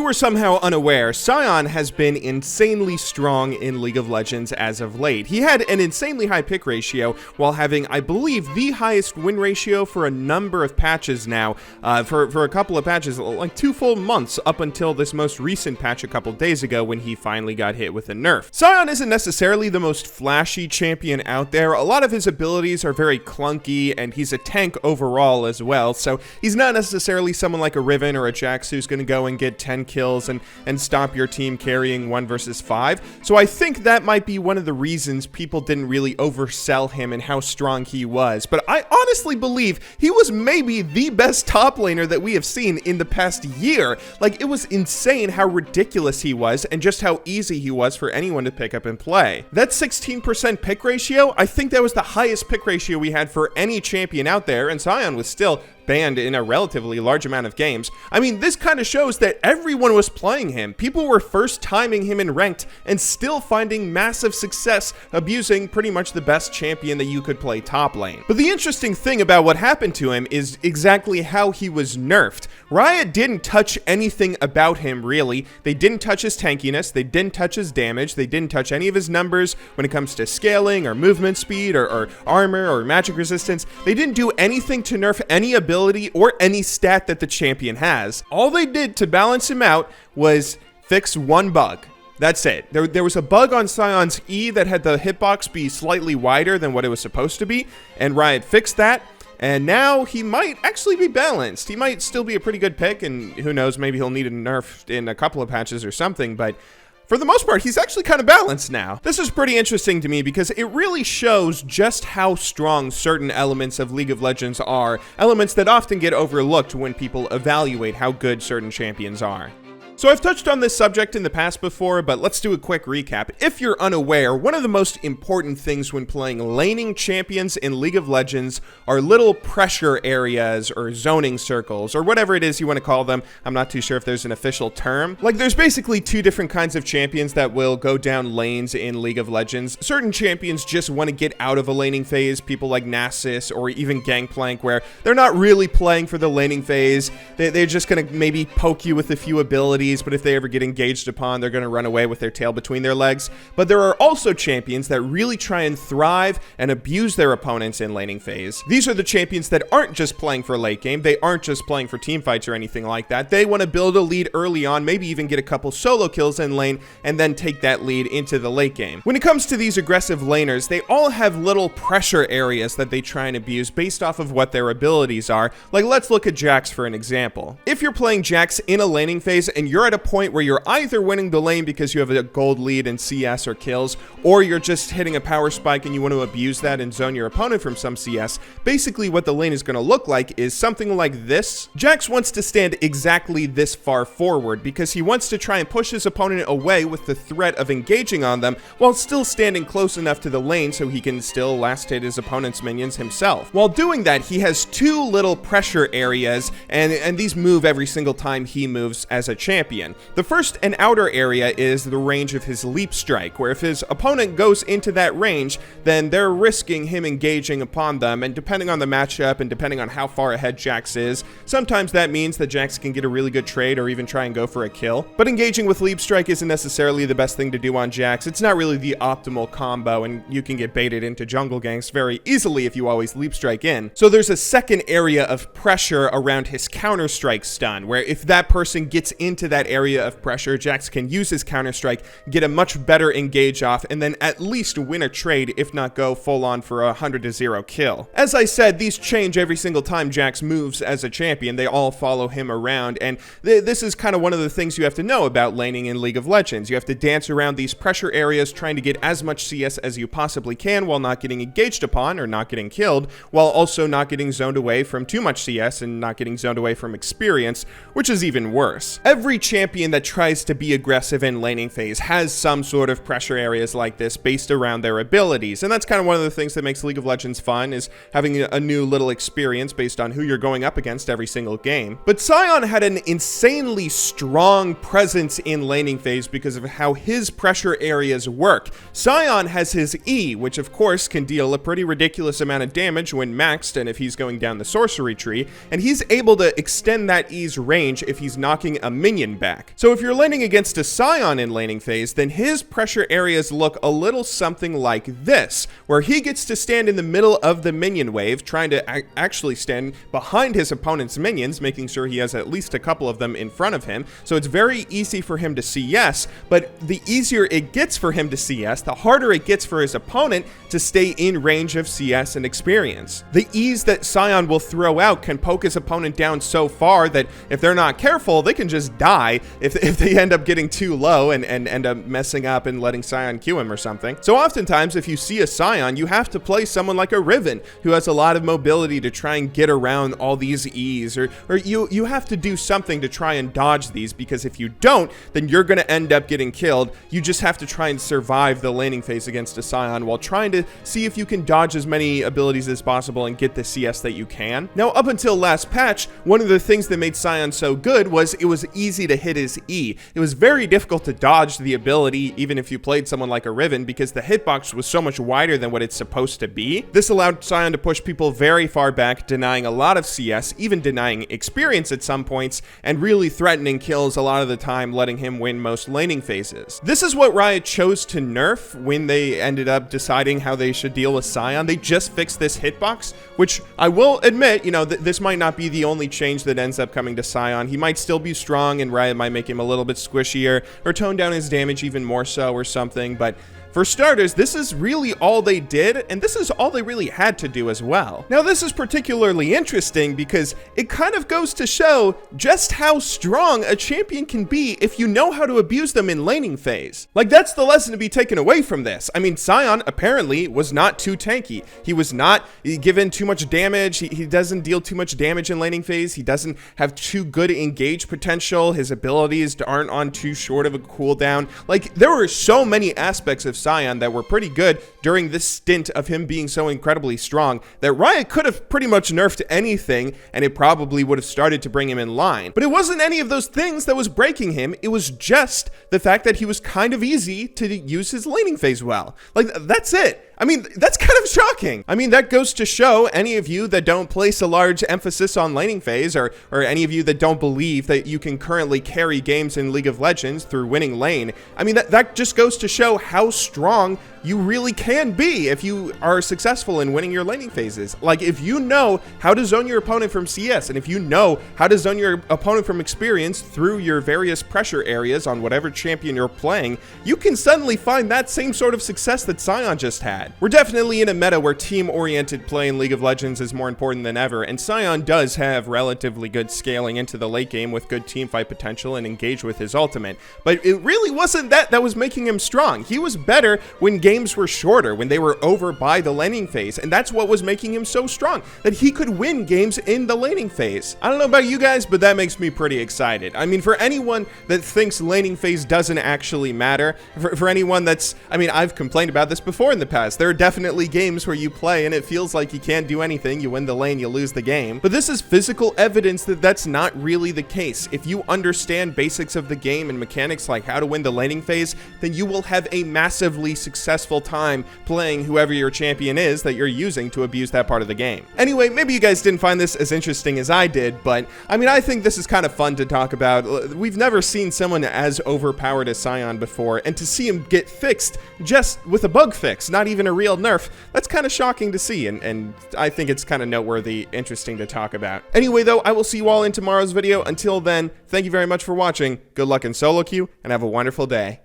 you were somehow unaware, Sion has been insanely strong in League of Legends as of late. He had an insanely high pick ratio while having, I believe, the highest win ratio for a number of patches now, for a couple of patches, like 2 full months up until this most recent patch a couple days ago when he finally got hit with a nerf. Sion isn't necessarily the most flashy champion out there. A lot of his abilities are very clunky, and he's a tank overall as well, so he's not necessarily someone like a Riven or a Jax who's going to go and get 10 kills and stop your team carrying 1 versus 5. So I think that might be one of the reasons people didn't really oversell him and how strong he was. But I honestly believe he was maybe the best top laner that we have seen in the past year. Like, it was insane how ridiculous he was and just how easy he was for anyone to pick up and play. That 16% pick ratio, I think that was the highest pick ratio we had for any champion out there, and Sion was still banned in a relatively large amount of games. I mean, this kind of shows that everyone was playing him. People were first timing him in ranked and still finding massive success abusing pretty much the best champion that you could play top lane. But the interesting thing about what happened to him is exactly how he was nerfed. Riot didn't touch anything about him, really. They didn't touch his tankiness, they didn't touch his damage, they didn't touch any of his numbers when it comes to scaling or movement speed or armor or magic resistance. They didn't do anything to nerf any ability or any stat that the champion has. All they did to balance him out was fix one bug. That's it. There was a bug on Sion's E that had the hitbox be slightly wider than what it was supposed to be, and Riot fixed that. And now he might actually be balanced. He might still be a pretty good pick, and who knows, maybe he'll need a nerf in a couple of patches or something, but for the most part, he's actually kind of balanced now. This is pretty interesting to me because it really shows just how strong certain elements of League of Legends are, elements that often get overlooked when people evaluate how good certain champions are. So I've touched on this subject in the past before, but let's do a quick recap. If you're unaware, one of the most important things when playing laning champions in League of Legends are little pressure areas or zoning circles or whatever it is you want to call them. I'm not too sure if there's an official term. Like, there's basically 2 different kinds of champions that will go down lanes in League of Legends. Certain champions just want to get out of a laning phase, people like Nasus or even Gangplank, where they're not really playing for the laning phase. They're just going to maybe poke you with a few abilities, but if they ever get engaged upon, they're going to run away with their tail between their legs. But there are also champions that really try and thrive and abuse their opponents in laning phase. These are the champions that aren't just playing for late game. They aren't just playing for team fights or anything like that. They want to build a lead early on, maybe even get a couple solo kills in lane, and then take that lead into the late game. When it comes to these aggressive laners, they all have little pressure areas that they try and abuse based off of what their abilities are. Like, let's look at Jax for an example. If you're playing Jax in a laning phase and you're at a point where you're either winning the lane because you have a gold lead in CS or kills, or you're just hitting a power spike and you want to abuse that and zone your opponent from some CS, basically what the lane is going to look like is something like this. Jax wants to stand exactly this far forward because he wants to try and push his opponent away with the threat of engaging on them while still standing close enough to the lane so he can still last hit his opponent's minions himself. While doing that, he has 2 little pressure areas, and these move every single time he moves as a champion. The first and outer area is the range of his leap strike, where if his opponent goes into that range, then they're risking him engaging upon them, and depending on the matchup and depending on how far ahead Jax is, sometimes that means that Jax can get a really good trade or even try and go for a kill. But engaging with leap strike isn't necessarily the best thing to do on Jax. It's not really the optimal combo, and you can get baited into jungle ganks very easily if you always leap strike in. So there's a second area of pressure around his counter strike stun, where if that person gets into that area of pressure, Jax can use his counter strike, get a much better engage off, and then at least win a trade, if not go full on for a 100-0 kill. As I said, these change every single time Jax moves as a champion. They all follow him around, and this is kind of one of the things you have to know about laning in League of Legends. You have to dance around these pressure areas, trying to get as much CS as you possibly can while not getting engaged upon or not getting killed, while also not getting zoned away from too much CS and not getting zoned away from experience, which is even worse. Every champion that tries to be aggressive in laning phase has some sort of pressure areas like this based around their abilities, and that's kind of one of the things that makes League of Legends fun, is having a new little experience based on who you're going up against every single game. But Sion had an insanely strong presence in laning phase because of how his pressure areas work. Sion has his E, which of course can deal a pretty ridiculous amount of damage when maxed and if he's going down the sorcery tree, and he's able to extend that E's range if he's knocking a minion minion back. So if you're laning against a Sion in laning phase, then his pressure areas look a little something like this, where he gets to stand in the middle of the minion wave, trying to actually stand behind his opponent's minions, making sure he has at least a couple of them in front of him. So it's very easy for him to CS, but the easier it gets for him to CS, the harder it gets for his opponent to stay in range of CS and experience. The ease that Sion will throw out can poke his opponent down so far that if they're not careful, they can just die if they end up getting too low and end up messing up and letting Sion Q him or something. So oftentimes, if you see a Sion, you have to play someone like a Riven, who has a lot of mobility to try and get around all these E's, or you have to do something to try and dodge these, because if you don't, then you're going to end up getting killed. You just have to try and survive the laning phase against a Sion while trying to see if you can dodge as many abilities as possible and get the CS that you can. Now, up until last patch, one of the things that made Sion so good was it was easy to hit his E. It was very difficult to dodge the ability, even if you played someone like a Riven, because the hitbox was so much wider than what it's supposed to be. This allowed Sion to push people very far back, denying a lot of CS, even denying experience at some points, and really threatening kills a lot of the time, letting him win most laning phases. This is what Riot chose to nerf when they ended up deciding how they should deal with Sion. They just fixed this hitbox, which I will admit, you know, this might not be the only change that ends up coming to Sion. He might still be strong, and Riot might make him a little bit squishier, or tone down his damage even more so or something, but for starters, this is really all they did, and this is all they really had to do as well. Now, this is particularly interesting because it kind of goes to show just how strong a champion can be if you know how to abuse them in laning phase. Like, that's the lesson to be taken away from this. I mean, Sion apparently was not too tanky. He was not given too much damage. He doesn't deal too much damage in laning phase. He doesn't have too good engage potential. His abilities aren't on too short of a cooldown. Like, there were so many aspects of Sion that were pretty good during this stint of him being so incredibly strong that Riot could have pretty much nerfed anything, and it probably would have started to bring him in line. But it wasn't any of those things that was breaking him. It was just the fact that he was kind of easy to use his laning phase well. Like, that's it. I mean, that's kind of shocking. I mean, that goes to show any of you that don't place a large emphasis on laning phase, or any of you that don't believe that you can currently carry games in League of Legends through winning lane. I mean, that just goes to show how strong you really can be if you are successful in winning your laning phases. Like, if you know how to zone your opponent from CS, and if you know how to zone your opponent from experience through your various pressure areas on whatever champion you're playing, you can suddenly find that same sort of success that Sion just had. We're definitely in a meta where team-oriented play in League of Legends is more important than ever, and Sion does have relatively good scaling into the late game with good teamfight potential and engage with his ultimate. But it really wasn't that was making him strong. He was better when games were shorter, when they were over by the laning phase, and that's what was making him so strong, that he could win games in the laning phase. I don't know about you guys, but that makes me pretty excited. I mean, for anyone that thinks laning phase doesn't actually matter, for anyone that's, I mean, I've complained about this before in the past. There are definitely games where you play and it feels like you can't do anything. You win the lane, you lose the game. But this is physical evidence that that's not really the case. If you understand basics of the game and mechanics like how to win the laning phase, then you will have a massively successful time playing whoever your champion is that you're using to abuse that part of the game. Anyway, maybe you guys didn't find this as interesting as I did, but I mean, I think this is kind of fun to talk about. We've never seen someone as overpowered as Sion before, and to see him get fixed just with a bug fix, not even a real nerf, that's kind of shocking to see, and I think it's kind of noteworthy, interesting to talk about. Anyway, though, I will see you all in tomorrow's video. Until then, thank you very much for watching, good luck in solo queue, and have a wonderful day.